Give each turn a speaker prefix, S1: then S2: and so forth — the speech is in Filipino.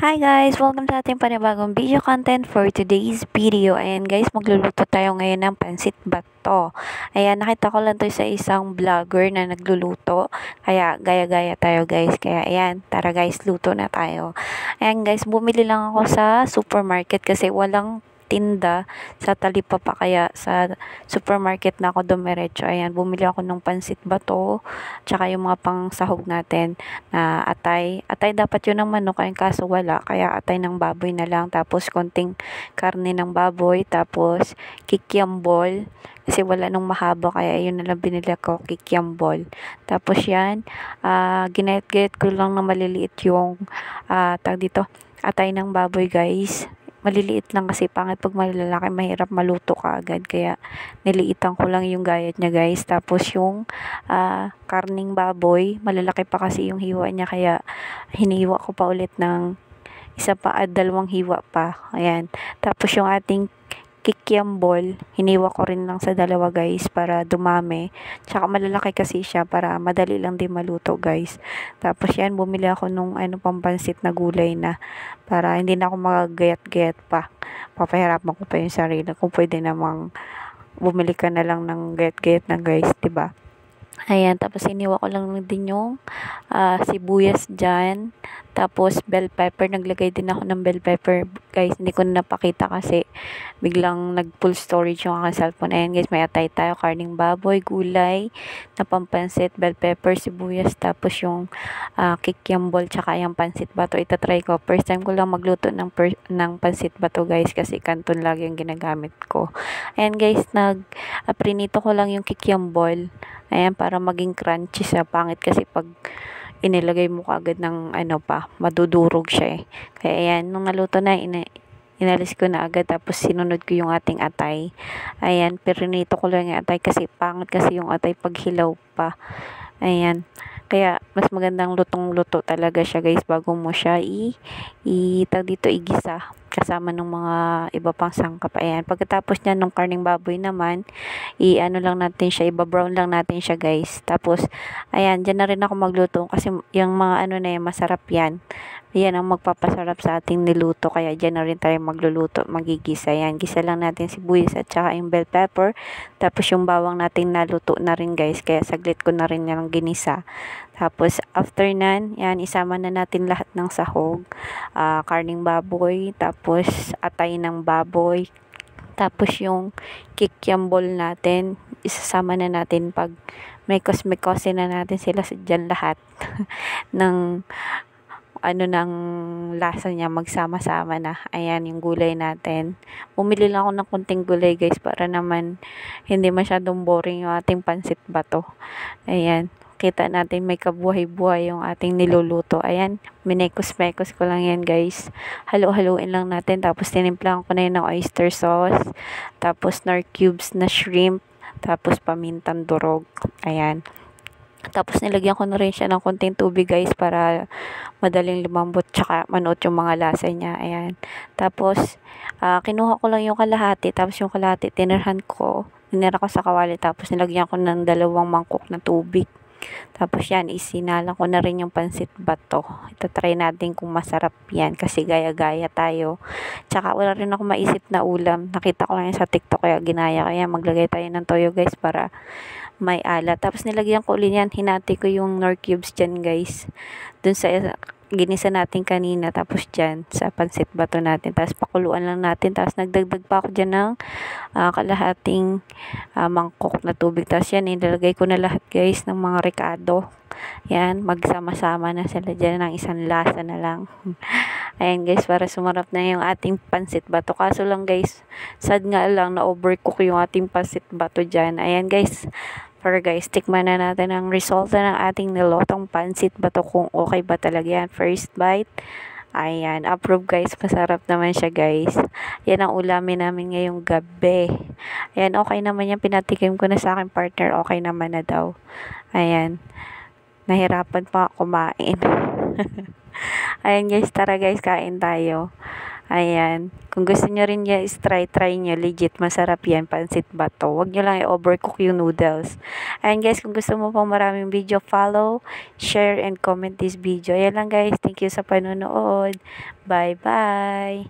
S1: Hi guys! Welcome sa ating panibagong video content for today's video. Ayan guys, magluluto tayo ngayon ng pansit bato. Ayan, nakita ko lang to sa isang vlogger na nagluluto. Kaya gaya-gaya tayo guys. Kaya ayan, tara guys, luto na tayo. Ayan guys, bumili lang ako sa supermarket kasi walang tinda sa talipapa, kaya sa supermarket na ako dumiretso. Ayan, bumili ako ng pansit bato, tsaka yung mga pang sahog natin na atay. Atay dapat yun ng manok, ayun kaso wala. Kaya atay ng baboy na lang. Tapos konting karne ng baboy. Tapos kikiambol. Kasi wala nung mahaba, kaya yun na lang binili ko, kikiambol. Tapos yan, ginayat-gayat ko lang na maliliit yung tag dito, atay ng baboy guys. Maliliit lang kasi pangit pag malalaki, mahirap maluto ka agad. Kaya niliitan ko lang yung gayat niya guys. Tapos yung karning baboy, malalaki pa kasi yung hiwa niya, kaya hiniwa ko pa ulit ng isa pa at dalawang hiwa pa. Ayan. Tapos yung ating kikiambol, hiniwa ko rin lang sa dalawa guys para dumami. Tsaka malalaki kasi siya para madali lang din maluto guys. Tapos yan, bumili ako nung pampansit na gulay na para hindi na ako magagayat-gayat pa. Papahirapan ko pa yung sarili. Kung pwede namang bumili ka na lang ng gayat-gayat na guys, 'di ba? Ayan, tapos iniwa ko lang din yung sibuyas dyan. Tapos bell pepper, naglagay din ako ng bell pepper guys. Hindi ko na napakita kasi biglang nag full storage yung aking cellphone. Ayan guys, may atay tayo, karning baboy, gulay na pampansit, bell pepper, sibuyas, tapos yung kikiambol, tsaka yung pansit bato. Itatry ko, first time ko lang magluto ng pansit bato guys, kasi kanton lagi yung ginagamit ko. Ayan guys, prinito ko lang yung kikiambol. Ayan, para maging crunchy siya. Pangit kasi pag inilagay mo kaagad ng madudurog siya eh. Kaya ayan, nung naluto na, inalis ko na agad, tapos sinunod ko yung ating atay. Ayan, pirinito ko lang yung atay kasi pangit kasi yung atay pag hilaw pa. Ayan. Kaya mas magandang lutong-luto talaga siya guys bago mo siya igisa kasama ng mga iba pang sangkap. Ayan. Pagkatapos niyan nung karning baboy naman, lang natin siya, iba-brown lang natin siya guys. Tapos ayan, diyan na rin ako magluto kasi yung mga na yan, masarap yan. Yan ang magpapasarap sa ating niluto, kaya diyan na rin tayo magluluto, magigisa. Yan, gisa lang natin sibuyas at saka yung bell pepper. Tapos yung bawang natin naluto na rin guys, kaya saglit ko na rin yan ginisa. Tapos after nan, yan, isama na natin lahat ng sahog, karning baboy, tapos atay ng baboy, tapos yung kikiambol natin, isasama na natin pag may mekos na natin sila dyan lahat ng ng lasa niya, magsama-sama na. Ayan, yung gulay natin. Bumili lang ako ng kunting gulay guys para naman hindi masyadong boring yung ating pansit bato. Ayan, kita natin may kabuhay-buhay yung ating niluluto. Ayan, minekos-mekos ko lang yan guys. Halo-haloin lang natin. Tapos tinimplang ko na yun ng oyster sauce. Tapos nor cubes na shrimp. Tapos pamintang durog. Ayan. Tapos nilagyan ko na rin siya ng konting tubig guys para madaling lumambot, tsaka manuot yung mga lasa niya. Ayan. Tapos kinuha ko lang yung kalahati, tapos yung kalahati tinira ko sa kawali, tapos nilagyan ko ng 2 mangkok na tubig. Tapos yan, isinalang ko na rin yung pansit bato. Itatry natin kung masarap yan kasi gaya-gaya tayo. Tsaka wala rin ako maisip na ulam. Nakita ko lang yan sa TikTok kaya ginaya. Kaya maglagay tayo ng toyo guys para may alat. Tapos nilagyan ko ulit yan. Hinati ko yung nor cubes dyan guys. Dun sa ginisa natin kanina. Tapos dyan sa pansit bato natin. Tapos pakuluan lang natin. Tapos nagdagdag pa ako dyan ng kalahating mangkok na tubig. Tapos yan, nilalagay ko na lahat guys ng mga rekado. Yan, magsama-sama na sila dyan ng isang lasa na lang. Ayan guys, para sumarap na yung ating pansit bato. Kaso lang guys, sad nga lang na overcook yung ating pansit bato dyan. Ayan guys, guys, tikman na natin ang resulta ng ating nilotong pansit bato kung okay ba talaga yan. First bite. Ayan, approve guys, masarap naman siya guys. Yan ang ulamin namin ngayong gabi. Ayan, okay naman yan, pinatikim ko na sa aking partner, okay naman na daw. Ayan, nahirapan pa kumain. Ayan guys, tara guys, kain tayo. Ayan. Kung gusto nyo rin guys, try nyo. Legit, masarap yan. Pansit bato. Huwag nyo lang i-overcook yung noodles. Ayan guys, kung gusto mo pang maraming video, follow, share, and comment this video. Ayan lang guys. Thank you sa panonood. Bye-bye.